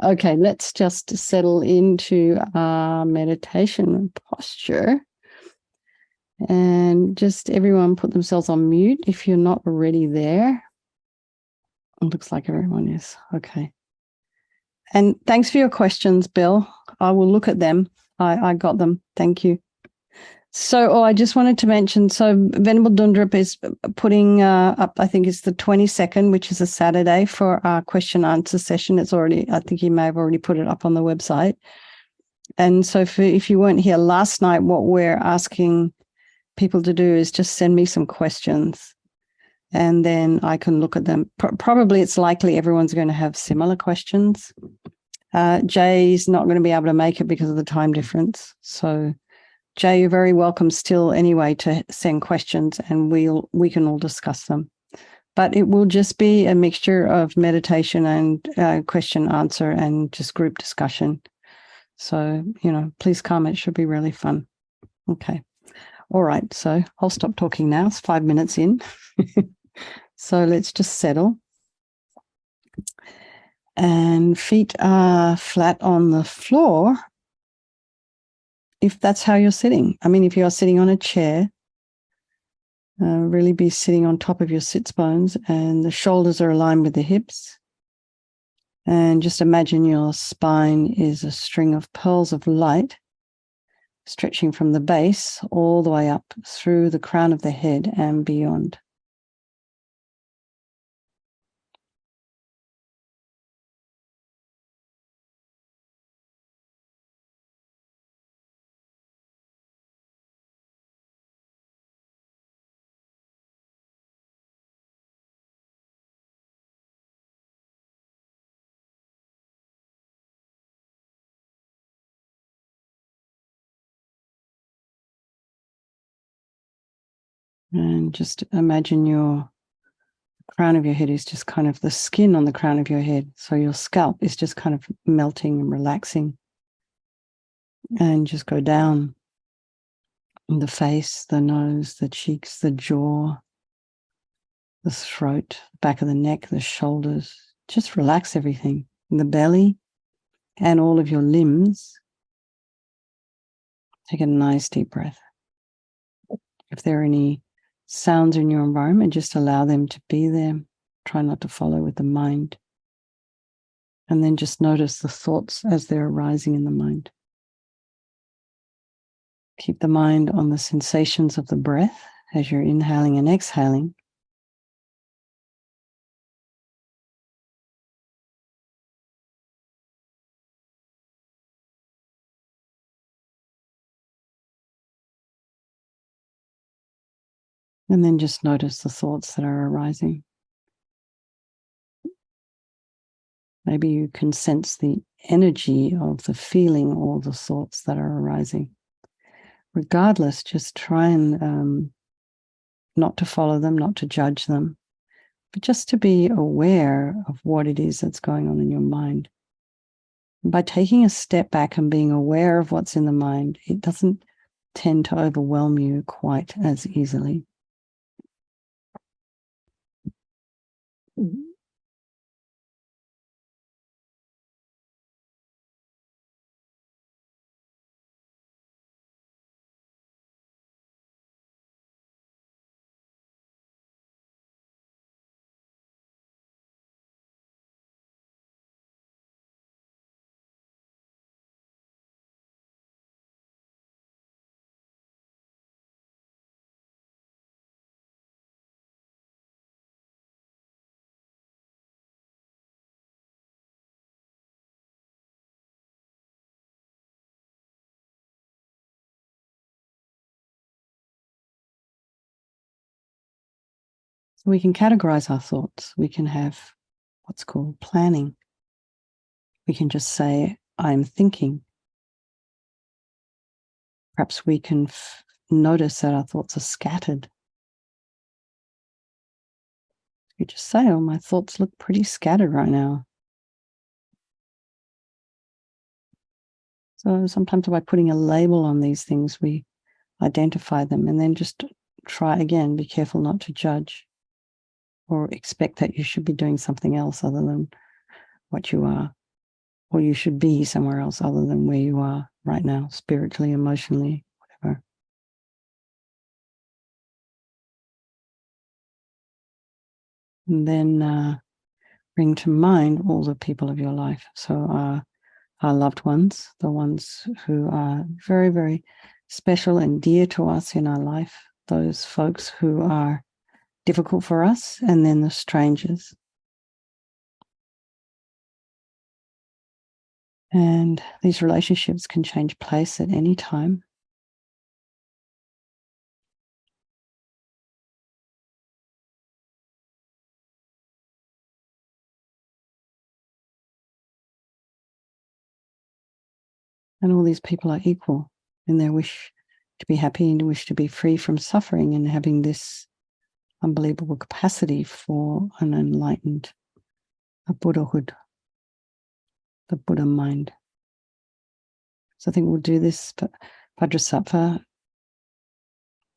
Okay, let's just settle into our meditation posture. And just everyone put themselves on mute if you're not already there. It looks like everyone is. Okay. And thanks for your questions, Bill. I will look at them. I got them. Thank you. So, I just wanted to mention, so Venerable Dundrup is putting up, I think it's the 22nd, which is a Saturday, for our question answer session. It's already, I think he may have already put it up on the website. And so if you weren't here last night, what we're asking people to do is just send me some questions and then I can look at them. Probably it's likely everyone's going to have similar questions. Jay's not going to be able to make it because of the time difference. So Jay, you're very welcome still anyway to send questions and we can all discuss them. But it will just be a mixture of meditation and question answer and just group discussion. So, please come. It should be really fun. Okay. All right. So I'll stop talking now. It's 5 minutes in. So let's just settle. And feet are flat on the floor. If that's how you're sitting. I mean, if you're sitting on a chair, really be sitting on top of your sits bones and the shoulders are aligned with the hips. And just imagine your spine is a string of pearls of light stretching from the base all the way up through the crown of the head and beyond. And just imagine your crown of your head is just kind of the skin on the crown of your head. So your scalp is just kind of melting and relaxing. And just go down the face, the nose, the cheeks, the jaw, the throat, back of the neck, the shoulders. Just relax everything. The belly and all of your limbs. Take a nice deep breath. If there are any sounds in your environment, just allow them to be there. Try not to follow with the mind. And then just notice the thoughts as they're arising in the mind. Keep the mind on the sensations of the breath as you're inhaling and exhaling. And then just notice the thoughts that are arising. Maybe you can sense the energy of the feeling or the thoughts that are arising. Regardless, just try and not to follow them, not to judge them, but just to be aware of what it is that's going on in your mind. And by taking a step back and being aware of what's in the mind, it doesn't tend to overwhelm you quite as easily. So we can categorize our thoughts. We can have what's called planning. We can just say, I'm thinking. Perhaps we can notice that our thoughts are scattered. You just say, oh, my thoughts look pretty scattered right now. So sometimes by putting a label on these things, we identify them and then just try again. Be careful not to judge or expect that you should be doing something else other than what you are. or you should be somewhere else other than where you are right now, spiritually, emotionally, whatever. And then bring to mind all the people of your life. So our loved ones, the ones who are very, very special and dear to us in our life, those folks who are difficult for us, and then the strangers. And these relationships can change place at any time. And all these people are equal in their wish to be happy and wish to be free from suffering, and having this unbelievable capacity for an enlightened, a Buddhahood, the Buddha mind. So I think we'll do this Vajrasattva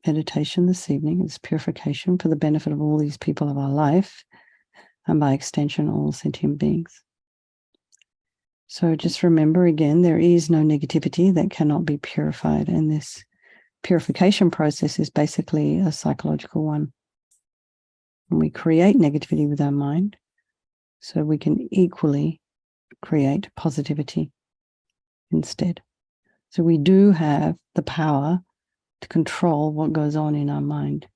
meditation this evening, this purification for the benefit of all these people of our life, and by extension, all sentient beings. So just remember again, there is no negativity that cannot be purified. And this purification process is basically a psychological one. And we create negativity with our mind, so we can equally create positivity instead. So we do have the power to control what goes on in our mind.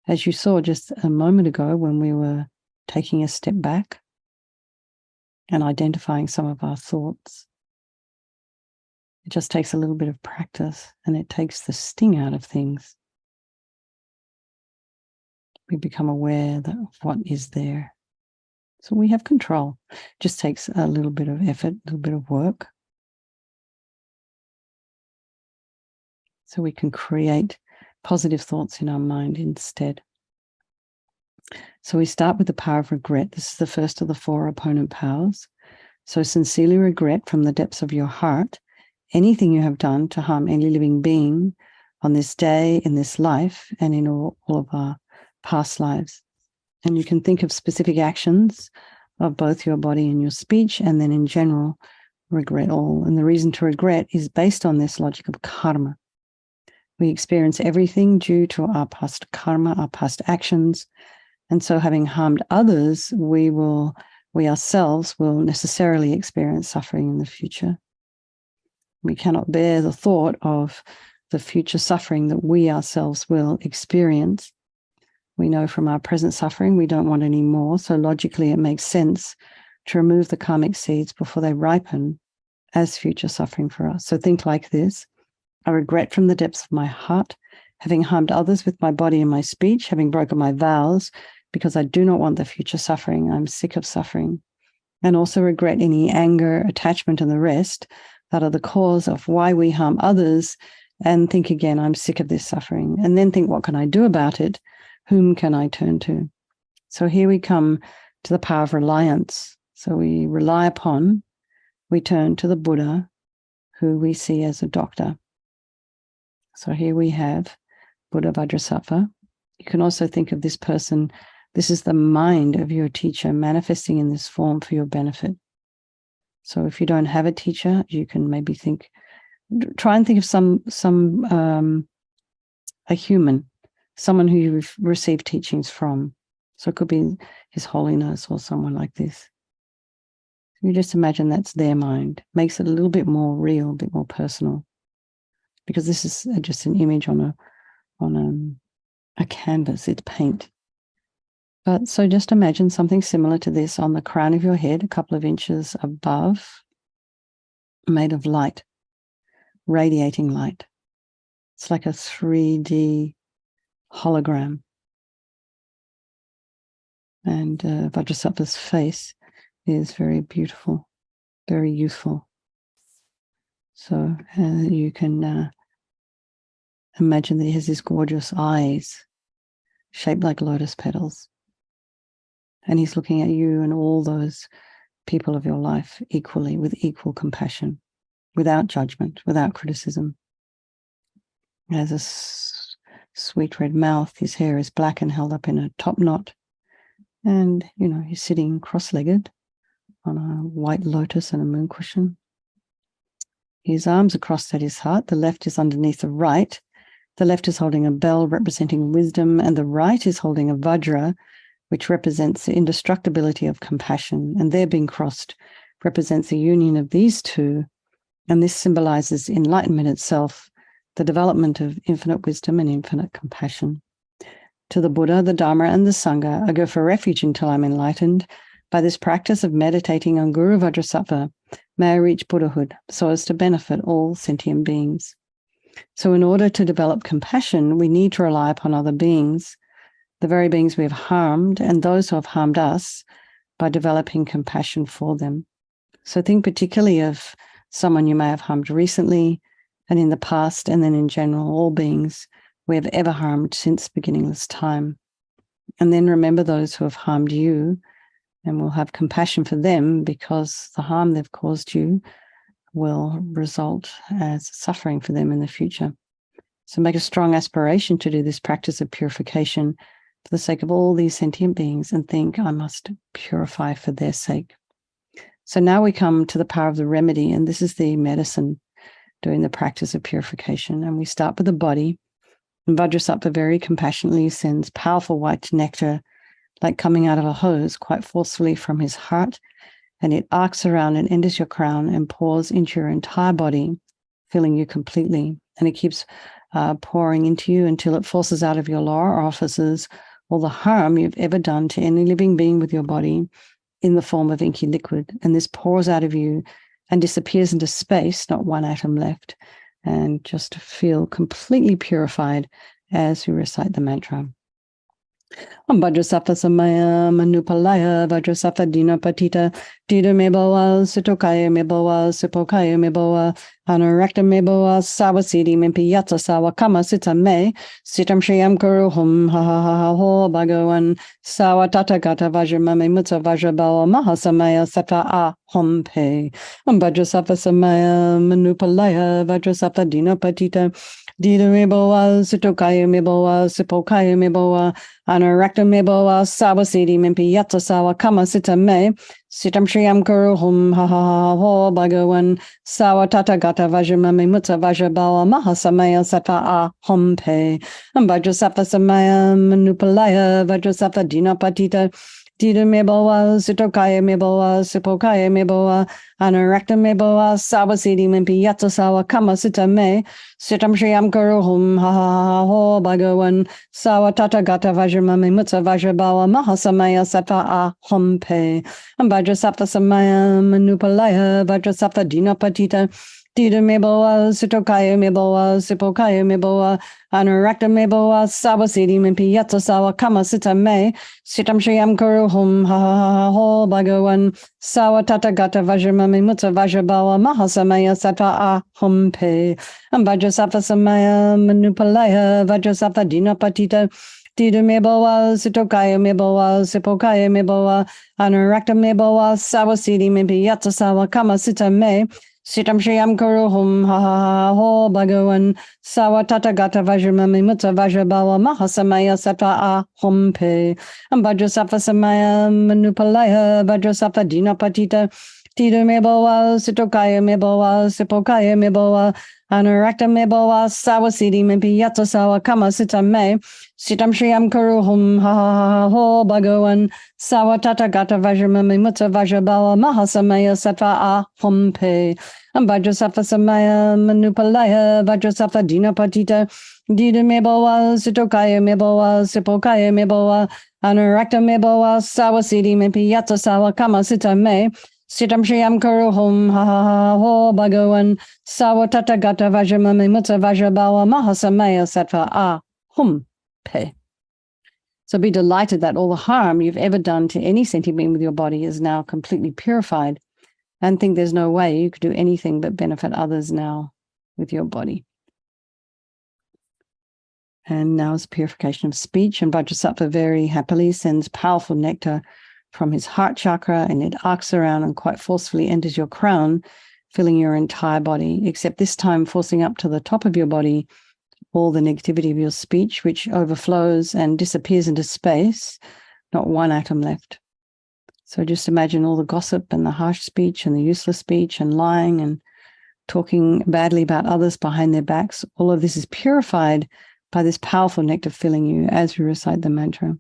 As you saw just a moment ago when we were taking a step back and identifying some of our thoughts, it just takes a little bit of practice, and it takes the sting out of things. We become aware of what is there. So we have control. It just takes a little bit of effort, a little bit of work. So we can create positive thoughts in our mind instead. So we start with the power of regret. This is the first of the 4 opponent powers. So sincerely regret from the depths of your heart anything you have done to harm any living being on this day, in this life, and in all of our past lives. And you can think of specific actions of both your body and your speech, and then in general, regret all. And the reason to regret is based on this logic of karma. We experience everything due to our past karma, our past actions. And so having harmed others, we ourselves will necessarily experience suffering in the future. We cannot bear the thought of the future suffering that we ourselves will experience. We know from our present suffering we don't want any more. So logically, it makes sense to remove the karmic seeds before they ripen as future suffering for us. So think like this. I regret from the depths of my heart having harmed others with my body and my speech, having broken my vows, because I do not want the future suffering. I'm sick of suffering. And also regret any anger, attachment, and the rest that are the cause of why we harm others, and think again, I'm sick of this suffering. And then think, what can I do about it? Whom can I turn to? So here we come to the power of reliance. So we rely upon, we turn to the Buddha, who we see as a doctor. So here we have Buddha Vajrasattva. You can also think of this person, this is the mind of your teacher manifesting in this form for your benefit. So if you don't have a teacher, you can maybe try and think of a human, someone who you've received teachings from. So it could be His Holiness or someone like this. You just imagine that's their mind. Makes it a little bit more real, a bit more personal, because this is just an image on a canvas. It's paint. But so just imagine something similar to this on the crown of your head, a couple of inches above, made of light, radiating light. It's like a 3D hologram. And Vajrasattva's face is very beautiful, very youthful. So you can imagine that he has these gorgeous eyes shaped like lotus petals. And he's looking at you and all those people of your life equally, with equal compassion, without judgment, without criticism. He has a sweet red mouth. His hair is black and held up in a top knot. And, he's sitting cross-legged on a white lotus and a moon cushion. His arms are crossed at his heart. The left is underneath the right. The left is holding a bell representing wisdom, and the right is holding a vajra, which represents the indestructibility of compassion. And their being crossed represents the union of these two. And this symbolizes enlightenment itself, the development of infinite wisdom and infinite compassion. To the Buddha, the Dharma, and the Sangha, I go for refuge until I'm enlightened. By this practice of meditating on Guru Vajrasattva, may I reach Buddhahood so as to benefit all sentient beings. So in order to develop compassion, we need to rely upon other beings, the very beings we have harmed and those who have harmed us, by developing compassion for them. So think particularly of someone you may have harmed recently and in the past, and then in general, all beings we have ever harmed since beginningless time. And then remember those who have harmed you, and we'll have compassion for them because the harm they've caused you will result as suffering for them in the future. So make a strong aspiration to do this practice of purification for the sake of all these sentient beings, and think, I must purify for their sake. So now we come to the power of the remedy, and this is the medicine doing the practice of purification. And we start with the body, and Vajrasattva very compassionately sends powerful white nectar, like coming out of a hose, quite forcefully from his heart, and it arcs around and enters your crown and pours into your entire body, filling you completely. And it keeps pouring into you until it forces out of your lower orifices all the harm you've ever done to any living being with your body in the form of inky liquid. And this pours out of you and disappears into space, not one atom left, and just feel completely purified as we recite the mantra. Vajrasattva samaya manupalaya Vajrasattva dinapatita dida meboa sutokaya meboa supokaya meboa anarakta meboa sawasidi mimpiyata sawa kama sita me sitam shriyam kuru hum ha ha ha ho bhagavan sawa tathagata vajramame mutta vajrabawa mahasamaya sata a hum pe. Vajrasattva samaya manupalaya Vajrasattva dinapatita dida meboa sutokaya meboa supokaya meboa Anarakta meboa sawasidi mimpi yata sawa kama sita me sitam shriyam kuru hum ha ha ha ho bhagavan sawa tathagata vajramame mutta vajrabawa mahasamaya sata a hum pe. Vajrasattva samaya manupalaya Vajrasattva dinapatita dida meboa sutokaya meboa supokaya meboa anarakta meboa sawasidi mimpi yata sawa kama sita me sitam shriyam kuru hum ha ha ha ho bhagavan sawa tathagata vajramame mutta vajrabawa mahasamaya sata a hum pe. Vajrasattva samaya manupalaya Vajrasattva dinapatita dida meboa sutokaya meboa supokaya meboa anarakta meboa sawasidi mimpi yata sawa kama sita me sitam shriyam kuru hum ha ha ha ho bhagavan sawa tathagata vajramame mutta vajrabawa mahasamaya sata a hum pe. Vajrasattva samaya manupalaya Vajrasattva dinapatita dida meboa sutokaya meboa supokaya meboa anarakta meboa sawasidi mimpi yata sawa kama sita me sitam shriyam kuru hum ha ha ha ho bhagavan sawa tathagata vajramame mutta vajrabawa mahasamaya sata a hum pe. Vajrasattva samaya manupalaya Vajrasattva dinapatita dida meboa sutokaya meboa supokaya meboa anarakta meboa sawasidi mimpi yata sawa kama sita me sitam shriyam kuru hum ha ha ha ho bhagavan sawa tathagata vajramame mutta vajrabawa mahasamaya sata a hum pe. Vajrasattva samaya manupalaya Vajrasattva dinapatita dida meboa sutokaya meboa supokaya meboa anarakta meboa sawasidi mimpi yata sawa kama sita me sitam shriyam kuru hum ha ha ha ho bhagavan sawa tathagata vajramame mutta vajrabawa mahasamaya sata a hum pe. So be delighted that all the harm you've ever done to any sentient being with your body is now completely purified, and think there's no way you could do anything but benefit others now with your body. And now is purification of speech, and Vajrasattva very happily sends powerful nectar from his heart chakra, and it arcs around and quite forcefully enters your crown, filling your entire body, except this time forcing up to the top of your body all the negativity of your speech, which overflows and disappears into space, not one atom left. So just imagine all the gossip and the harsh speech and the useless speech and lying and talking badly about others behind their backs. All of this is purified by this powerful nectar filling you as we recite the mantra.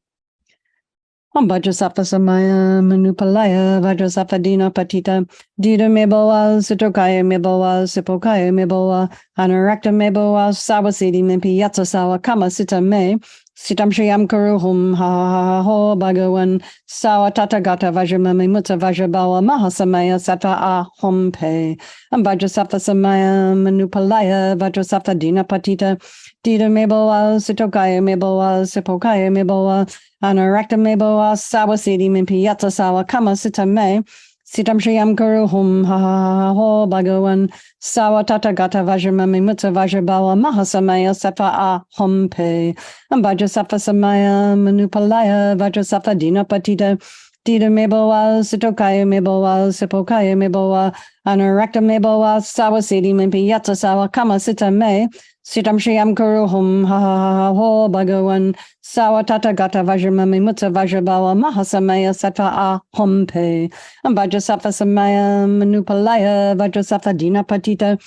Om Vajrasattva Samaya Manupalaya Vajrasattva Dina Patita Dida Meboa Sitokaya Meboa Sipokaya Meboa Anarakta Meboa Sawasidi Mimpi Yatsa Sawa Kama Sita Me Sitam Shriyam Kuruhum Ha Ha Ho Bhagawan Sawa Tatagata Vajramami Mutta Vajrabawa Mahasamaya Sattva Ahom Pe Om Vajrasattva Samaya Manupalaya Vajrasattva Dina Patita Dida Meboa Sitokaya Meboa Sipokaya Meboa Anarakta Meboa Sawasidi Mimpi Yatsa Sawa Kama Sita Me Sitam Shriyam Kuruhum Ha Ha Ho Bhagawan Sawa Tatagata Vajramami Mutta Vajrabawa Mahasamaya Sattva Ahom Pe Om Vajrasattva Samaya Manupalaya Vajrasattva Dina Patita Dida Meboa Sitokaya Meboa Sipokaya Meboa Anarakta Meboa Sawasidi Mimpi Yatsa Sawa Kama Sita Me Sitam Shriyam Kuruhum Ha Ha Ho Bhagawan Sawa Tatagata Vajramami Mutta Vajrabawa Mahasamaya Sattva Ahom Pe Om Vajrasattva Samaya Manupalaya Vajrasattva Dina Patita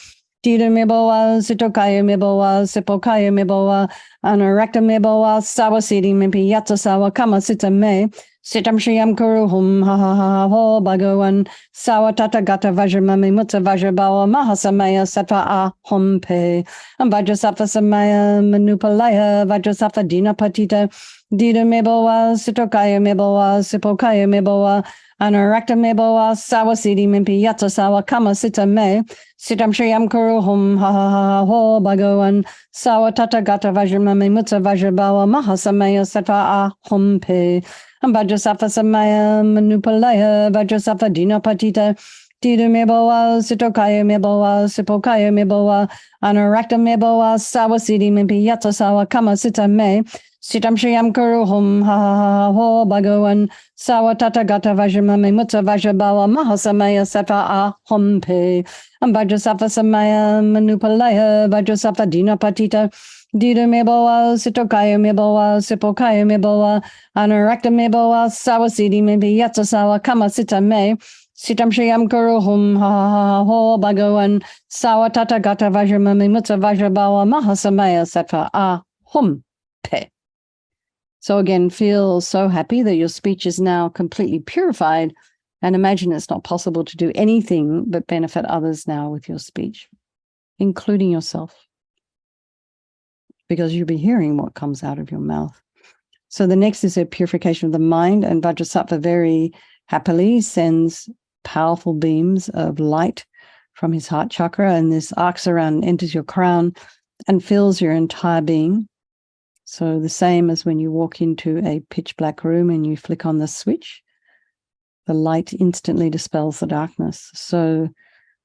Dida Meboa Sitokaya Meboa Sipokaya Meboa Anarakta Meboa Sawasidi Mimpi Yatsa Sawa Kama Sita Me Sitam Shriyam Kuruhum Ha Ha Ho Bhagawan Sawa Tatagata Vajramami Mutta Vajrabawa Mahasamaya Sattva Ahom Pe Om Vajrasattva Samaya Manupalaya Vajrasattva Dina Patita Dida Meboa Sitokaya Meboa Sipokaya Meboa Anarakta Meboa Sawasidi Mimpi Yatsa Sawa Kama Sita Me Sitam Shriyam Kuruhum Ha Ha Ho Bhagawan Sawa Tatagata Vajramami Mutta Vajrabawa Mahasamaya Sattva Ahom Pe Om Vajrasattva Samaya Manupalaya Vajrasattva Dina Patita Dida Meboa Sitokaya Meboa Sipokaya Meboa Anarakta Meboa Sawasidi Mimpi Yatsa Sawa Kama Sita Me Sitam Shriyam Kuruhum Ha Ha Ho Bhagawan Sawa Tatagata Vajramami Mutta Vajrabawa Mahasamaya Sattva Ahom Pe Om Vajrasattva Samaya Manupalaya Vajrasattva Dina Patita Dida Meboa Sitokaya Meboa Sipokaya Meboa Anarakta Meboa Sawasidi Mimpi Yatsa Sawa Kama Sita Me Sitam Shriyam Kuruhum Ha Ha Ho Bhagawan Sawa Tatagata Vajramami Mutta Vajrabawa Mahasamaya Sattva Ahom Pe. So again, feel so happy that your speech is now completely purified, and imagine it's not possible to do anything but benefit others now with your speech, including yourself, because you'll be hearing what comes out of your mouth. So the next is a purification of the mind, and Vajrasattva very happily sends powerful beams of light from his heart chakra, and this arcs around, enters your crown, and fills your entire being. So the same as when you walk into a pitch black room and you flick on the switch, the light instantly dispels the darkness. So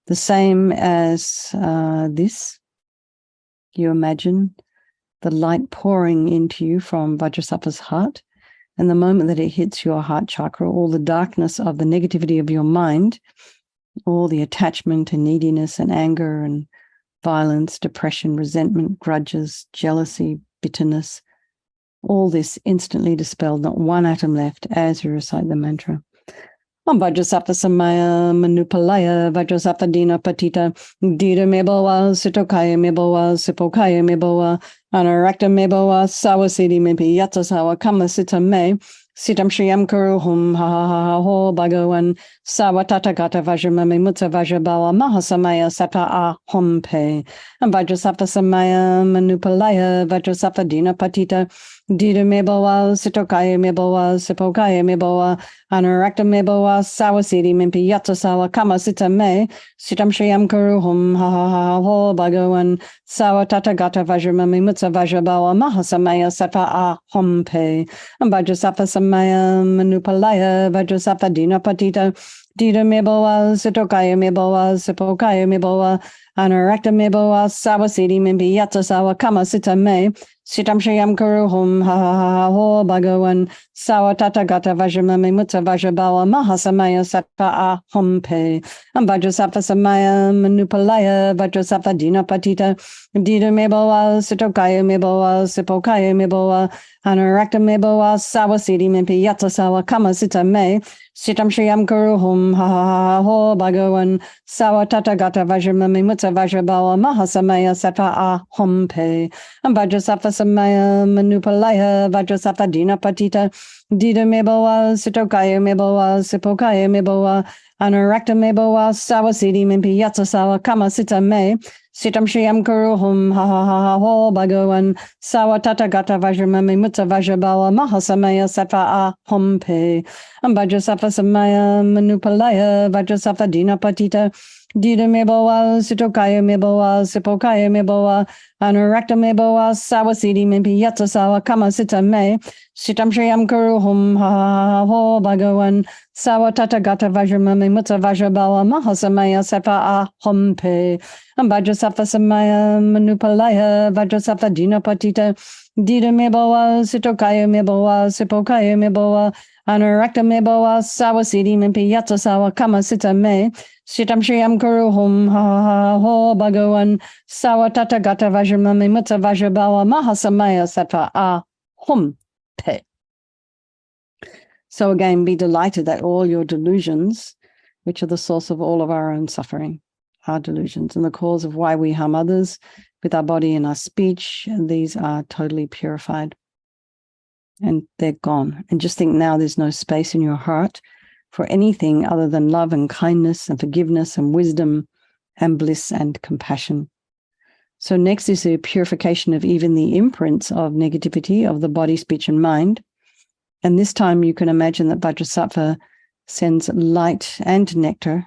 the same as this, you imagine the light pouring into you from Vajrasattva's heart. And the moment that it hits your heart chakra, all the darkness of the negativity of your mind, all the attachment and neediness and anger and violence, depression, resentment, grudges, jealousy, bitterness, all this instantly dispelled, not one atom left as you recite the mantra. Om Vajrasattva Samaya Manupalaya Vajrasattva Dina Patita Dida Meboa Sitokaya Meboa Sipokaya Meboa Anarakta Meboa Sawasidi Mimpi Yatsa Sawa Kama Sita Me Sitam Shriyam Kuruhum Ha Ha Ho Bhagawan Sawa Tatagata Vajramami Mutta Vajrabawa Mahasamaya Sattva Ahom Pe Om Vajrasattva Samaya Manupalaya Vajrasattva Dina Patita Dida Meboa Sitokaya Meboa Sipokaya Meboa Anarakta Meboa Sawasidi Mimpi Yatsa Sawa Kama Sita Me Sitam Shriyam Kuruhum Ha Ha Ho Bhagawan Sawa Tatagata Vajramami Mutta Vajrabawa Mahasamaya Sattva Ahom Pe Om Vajrasattva Samaya Manupalaya Vajrasattva Dina Patita Dida Meboa Sitokaya Meboa Sipokaya Meboa Anarakta Meboa Sawasidi Mimpi Yatsa Sawa Kama Sita Me Sitam Shriyam Guru Hum Ha Ha Ha Ho Bhagavan Sawa Tata Gata Vajramami Mutta Vajrabawa Mahasamaya Sattva Aham Pe Vajrasattva Samaya Manupalaya Vajrasattva Dina Patita Dida Meboa Sitokaya Meboa Sipokaya Meboa Anarakta Meboa Sawasidi Mimpi Yata Sawa Kama Sita Me Sitam Shriyam Guru Hum Ha Ha Ha Ho Bhagavan Sawa Tata Gata Vajramami Mutta Vajrabawa Mahasamaya Sattva Aham Pe Vajrasattva Samaya Manupalaya Vajrasattva Dina Patita Dida Meboa Sitokaya Meboa Sipokaya Meboa Anarakta Meboa Sawasidi Mimpi Yatsa Sawa Kama Sita Me Sitam Shriyam Guru Hum Ha Ha Ha Ho Bhagavan Sawa Tata Gata Vajramami Mutta Vajrabawa Mahasamaya Sattva Aham Pe Vajrasattva Samaya Manupalaya Vajrasattva Dina Patita Dida Meboa Sitokaya Meboa Sipokaya Meboa Anarakta Meboa Sawasidi Mimpi Yatsa Sawa Kama Sita Me Sitam Shriyam Guru Hum Ha Ha Ho Bhagavan Sawa Tata Gata Vajramami Mutta Vajrabawa Mahasamaya Sattva Aham Pe Vajrasattva Samaya Manupalaya Vajrasattva Dina Patita Dida Meboa Sitokaya Meboa Sipokaya Meboa Anarakta Meboa Sawasidi Mimpi Yatsa Sawa Kama Sita Me Sitam Shriyam Guru Hum Ha Ha Ho Bhagavan Sawa Tata Gata Vajramami Mutta Vajrabawa Mahasamaya Sattva Aham Pe. So again, be delighted that all your delusions, which are the source of all of our own suffering, are delusions and the cause of why we harm others with our body and our speech. And these are totally purified and they're gone. And just think now there's no space in your heart for anything other than love and kindness and forgiveness and wisdom and bliss and compassion. So next is the purification of even the imprints of negativity of the body, speech, and mind. And this time you can imagine that Vajrasattva sends light and nectar,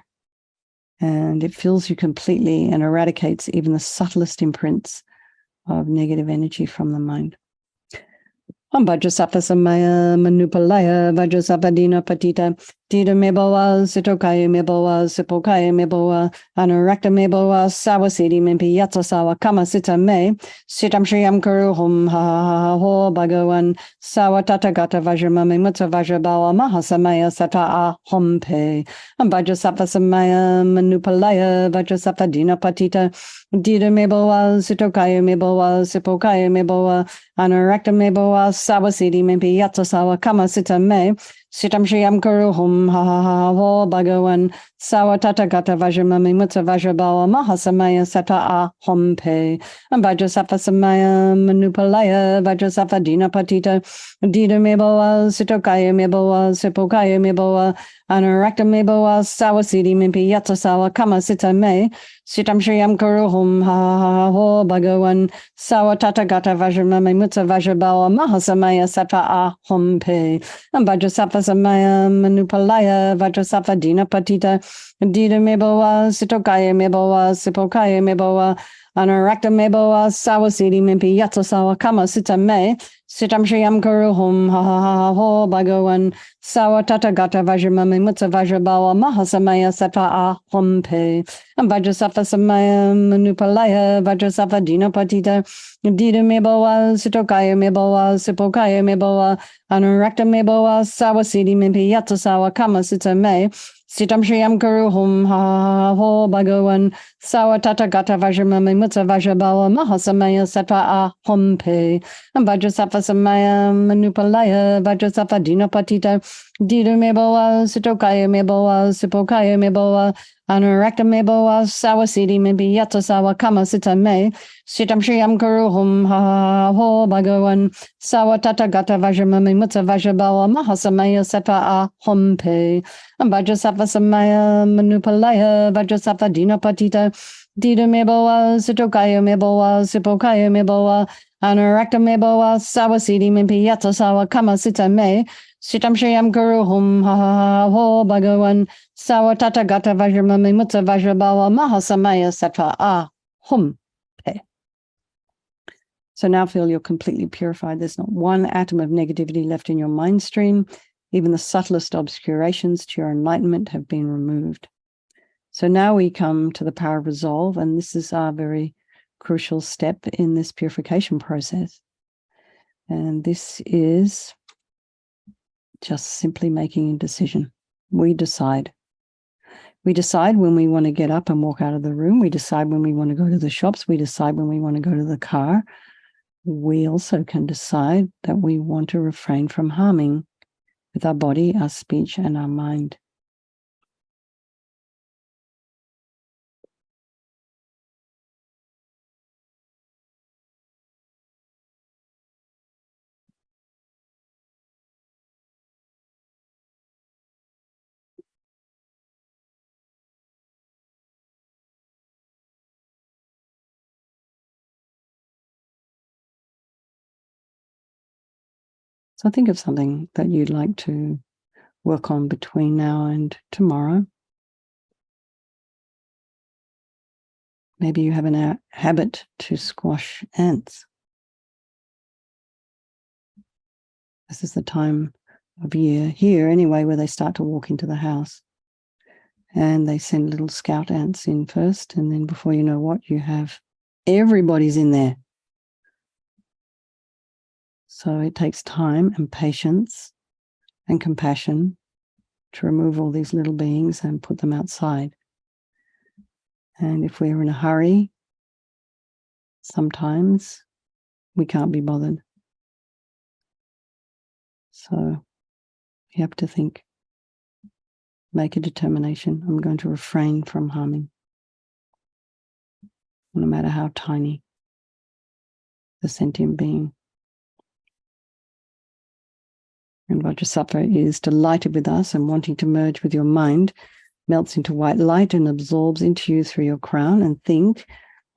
and it fills you completely and eradicates even the subtlest imprints of negative energy from the mind. Vajrasattva Samaya Manupalaya Vajrasattva Dina Patita Dida Meboa Sitokaya Meboa Sipokaya Meboa Anarakta Meboa Sawasidi Mimpi Yatsa Sawa Kama Sita Me Sitam Shriyam Guru Hum Ha Ha Ho Bhagavan Sawa Tata Gata Vajramami Mutta Vajrabawa Mahasamaya Sattva Aham Pe Vajrasattva Samaya Manupalaya Vajrasattva Dina Patita Dida Meboa Sitokaya Meboa Sipokaya Meboa Anarakta Meboa Sawasidi Mimpi Yatsa Sawa Kama Sita Me Sitam Shriyam Guru Hum Ha Ha Ha Ho Bhagavan Sawa Tata Gata Vajramami Mutta Vajrabawa Mahasamaya Sattva Aham Pe Vajrasattva Samaya Manupalaya Vajrasattva Dina Patita Dida Meboa Sitokaya Meboa Sipokaya Meboa Anarakta Meboa Sawasidi Mimpi Yatsa Sawa Kama Sita Me Sitam Shriyam Guru Hum Ha Ha Ho Bhagavan Sawa Tata Gata Vajramami Mutta Vajrabawa Mahasamaya Sattva Aham Pe Vajrasattva Samaya Manupalaya Vajrasattva Dina Patita Dida Meboa Sitokaya Meboa Sipokaya Meboa Anarakta Meboa Sawasidi Mimpi Yatsa Sawa Kama Sita Me Sitam Shriyam Guru Hum Ha Ha Ho Bhagavan Sawa Tata Gata Vajramami Mutta Vajrabawa Mahasamaya Sattva Aham Pe Vajrasattva Samaya Manupalaya Vajrasattva Dina Patita Dida Meboa Sitokaya Meboa Sipokaya Meboa Anarakta Meboa Sawasidi Mimpi Yatsa Sawa Kama Sita Me Sitam Shriyam Guru Hum Ha Ha Ho Bhagavan Sawa Tata Gata Vajramami Mutta Vajrabawa Mahasamaya Sattva Aham Pe Vajrasattva Samaya Manupalaya Vajrasattva Dina Patita Dida Meboa Sitokaya Meboa Sipokaya Meboa Anarakta Meboa Sawasidi Mimpi Yatsa Sawa Kama Sita Me Sitam Shriyam Guru Hum Ha Ha Ho Bhagavan Sawa Tata Gata Vajramami Mutta Vajrabawa Mahasamaya Sattva Aham Pe Vajrasattva Samaya Manupalaya Vajrasattva Dina Patita Dida Meboa Sitokaya Meboa Sipokaya Meboa Anarakta Meboa Sawasidi Mimpi Yatsa Sawa Kama Sita Me Sitam Shriyam Guru Hum Ha Ha Ho Bhagavan Sawa Tata Gata Vajramami Mutta Vajrabawa Mahasamaya Sattva Aham Pe. So now feel you're completely purified. There's not one atom of negativity left in your mind stream. Even the subtlest obscurations to your enlightenment have been removed. So now we come to the power of resolve, and this is our very crucial step in this purification process. And this is just simply making a decision. We decide. We decide when we want to get up and walk out of the room. We decide when we want to go to the shops. We decide when we want to go to the car. We also can decide that we want to refrain from harming with our body, our speech, and our mind. So think of something that you'd like to work on between now and tomorrow. Maybe you have a habit to squash ants. This is the time of year, here anyway, where they start to walk into the house. And they send little scout ants in first, and then before you know what, you have everybody's in there. So it takes time and patience and compassion to remove all these little beings and put them outside. And if we're in a hurry, sometimes we can't be bothered. So you have to think, make a determination. I'm going to refrain from harming, no matter how tiny the sentient being. And Vajrasattva is delighted with us and wanting to merge with your mind, melts into white light and absorbs into you through your crown. And think,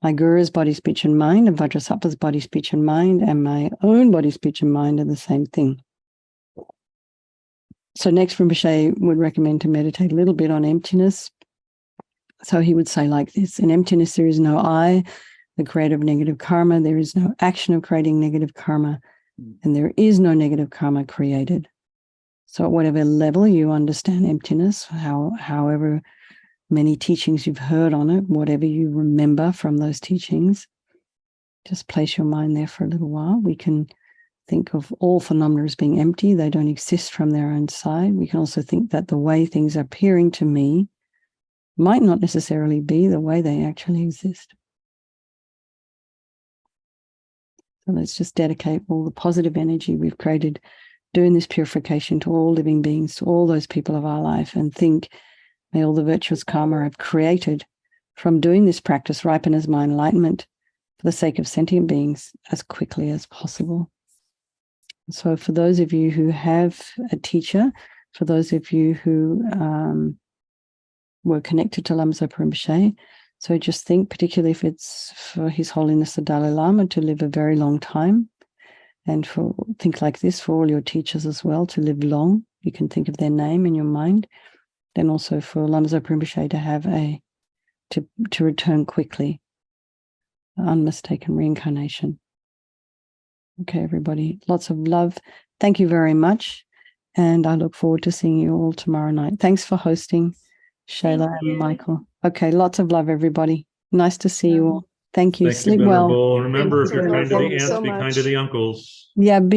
my Guru's body, speech, and mind, and Vajrasattva's body, speech, and mind, and my own body, speech, and mind are the same thing. So next, Rinpoche would recommend to meditate a little bit on emptiness. So he would say like this: in emptiness, there is no I, the creator of negative karma. There is no action of creating negative karma, and there is no negative karma created. So at whatever level you understand emptiness, however many teachings you've heard on it, whatever you remember from those teachings, just place your mind there for a little while. We can think of all phenomena as being empty. They don't exist from their own side. We can also think that the way things are appearing to me might not necessarily be the way they actually exist. So let's just dedicate all the positive energy we've created doing this purification to all living beings, to all those people of our life, and think, may all the virtuous karma I've created from doing this practice ripen as my enlightenment for the sake of sentient beings as quickly as possible. So for those of you who have a teacher, for those of you who were connected to Lama Zopa Rinpoche, so just think, particularly if it's for His Holiness the Dalai Lama to live a very long time, and think like this for all your teachers as well, to live long. You can think of their name in your mind. Then also for Lama Zopa Rinpoche to have to return quickly, unmistaken reincarnation. Okay, everybody, lots of love. Thank you very much. And I look forward to seeing you all tomorrow night. Thanks for hosting, Shayla and Michael. Okay, lots of love, everybody. Nice to see you all. Thank you. Thank Sleep you, well. Venerable. Remember, if you're kind to the Thank you aunts, so be kind much. to the uncles. Yeah, be